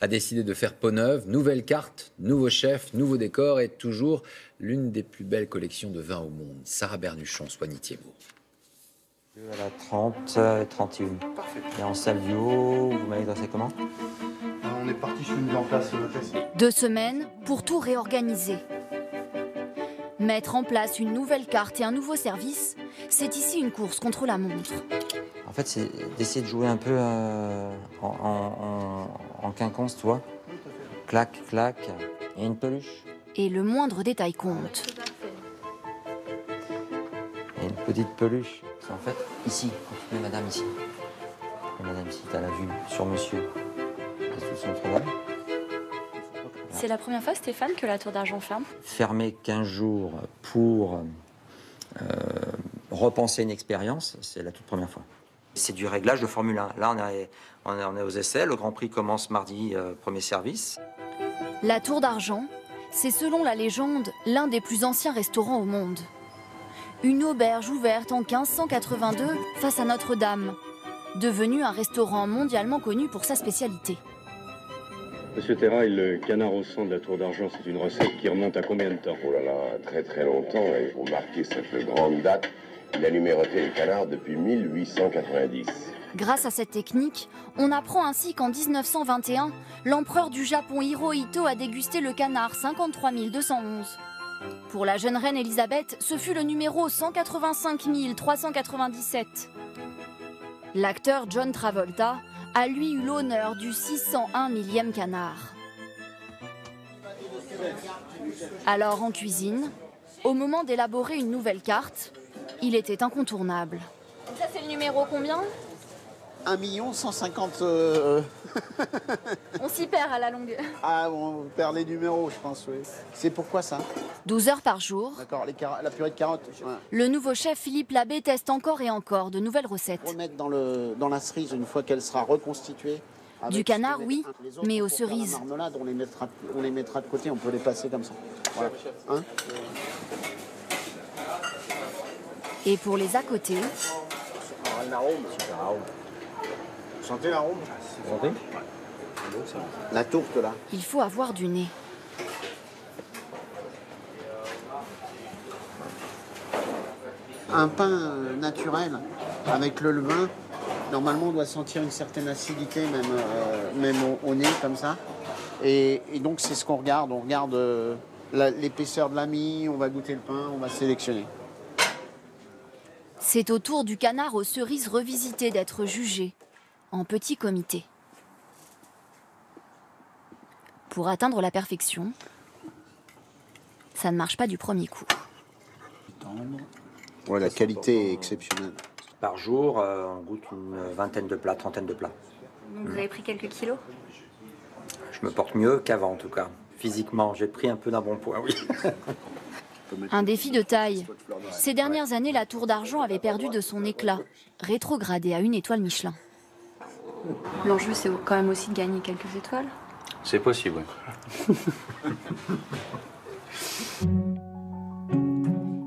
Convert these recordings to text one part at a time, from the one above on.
a décidé de faire peau neuve. Nouvelle carte, nouveau chef, nouveau décor et toujours l'une des plus belles collections de vins au monde. Sarah Bernuchon, Soigny Thiebaud. À la 30 et 31. Parfait. Et en salle bio, vous m'avez dressé comment? On est parti sur une mise en place. 2 semaines pour tout réorganiser. Mettre en place une nouvelle carte et un nouveau service, c'est ici une course contre la montre. En fait, c'est d'essayer de jouer un peu en quinconce, tu vois. Clac, clac, et une peluche. Et le moindre détail compte. Et une petite peluche. C'est en fait ici, quand tu mets madame ici. Et madame ici, t'as la vue sur monsieur. Et tout son travail. C'est la première fois, Stéphane, que la Tour d'Argent ferme? Fermer 15 jours pour repenser une expérience, c'est la toute première fois. C'est du réglage de Formule 1. Là, on est aux essais. Le Grand Prix commence mardi, premier service. La Tour d'Argent, c'est selon la légende l'un des plus anciens restaurants au monde. Une auberge ouverte en 1582 face à Notre-Dame, devenu un restaurant mondialement connu pour sa spécialité. Monsieur Terrail, le canard au sang de la Tour d'Argent, c'est une recette qui remonte à combien de temps? Oh là là, très très longtemps, et pour marquer cette grande date, il a numéroté le canard depuis 1890. Grâce à cette technique, on apprend ainsi qu'en 1921, l'empereur du Japon Hirohito a dégusté le canard 53 211. Pour la jeune reine Elisabeth, ce fut le numéro 185 397. L'acteur John Travolta a lui eu l'honneur du 601 millième canard. Alors en cuisine, au moment d'élaborer une nouvelle carte, il était incontournable. Ça, c'est le numéro combien? 1 150 On s'y perd à la longue. Ah, on perd les numéros, je pense, oui. C'est pourquoi ça? 12 heures par jour. D'accord, la purée de carottes. Ouais. Le nouveau chef Philippe Labbé teste encore et encore de nouvelles recettes. Remettre dans la cerise une fois qu'elle sera reconstituée. Du canard, oui, mais aux cerises. La marmelade, on les mettra de côté, on peut les passer comme ça. Voilà. Hein? Et pour les à côté, L'arôme. Vous sentez l'arôme? Vous sentez? La tourte, là. il faut avoir du nez. Un pain naturel avec le levain, normalement on doit sentir une certaine acidité, même au nez, comme ça. Et donc c'est ce qu'on regarde. On regarde l'épaisseur de la mie, on va goûter le pain, on va sélectionner. C'est au tour du canard aux cerises revisité d'être jugé, en petit comité. Pour atteindre la perfection, ça ne marche pas du premier coup. Ouais, la qualité est exceptionnelle. Par jour, on goûte une vingtaine de plats, trentaine de plats. Donc vous avez pris quelques kilos? Je me porte mieux qu'avant, en tout cas. Physiquement, j'ai pris un peu d'un bon poids, oui. Un défi de taille. Ces dernières années, la Tour d'Argent avait perdu de son éclat, rétrogradée à 1 étoile Michelin. L'enjeu, c'est quand même aussi de gagner quelques étoiles. C'est possible, oui.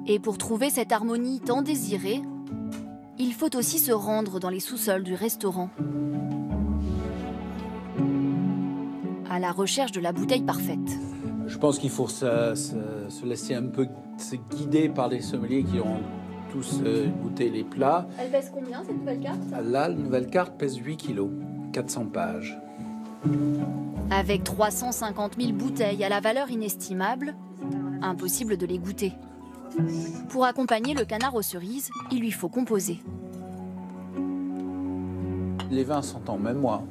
Et pour trouver cette harmonie tant désirée, il faut aussi se rendre dans les sous-sols du restaurant, à la recherche de la bouteille parfaite. Je pense qu'il faut se laisser un peu se guider par les sommeliers qui ont tous goûté les plats. Elle pèse combien, cette nouvelle carte? Là, la nouvelle carte pèse 8 kilos, 400 pages. Avec 350 000 bouteilles à la valeur inestimable, impossible de les goûter. Pour accompagner le canard aux cerises, il lui faut composer. Les vins sont en mémoire.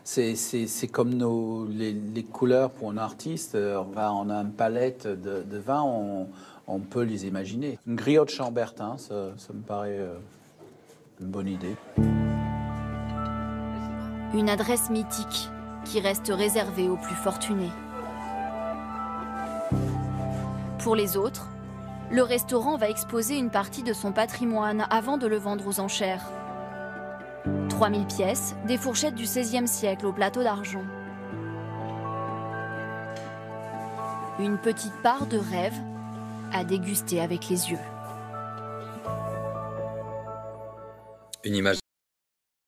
C'est comme les couleurs pour un artiste. On a une palette de vins, on peut les imaginer. Une griotte chambertin, ça me paraît une bonne idée. Une adresse mythique qui reste réservée aux plus fortunés. Pour les autres, le restaurant va exposer une partie de son patrimoine avant de le vendre aux enchères. 3000 pièces, des fourchettes du XVIe siècle au plateau d'argent. Une petite part de rêve à déguster avec les yeux. Une image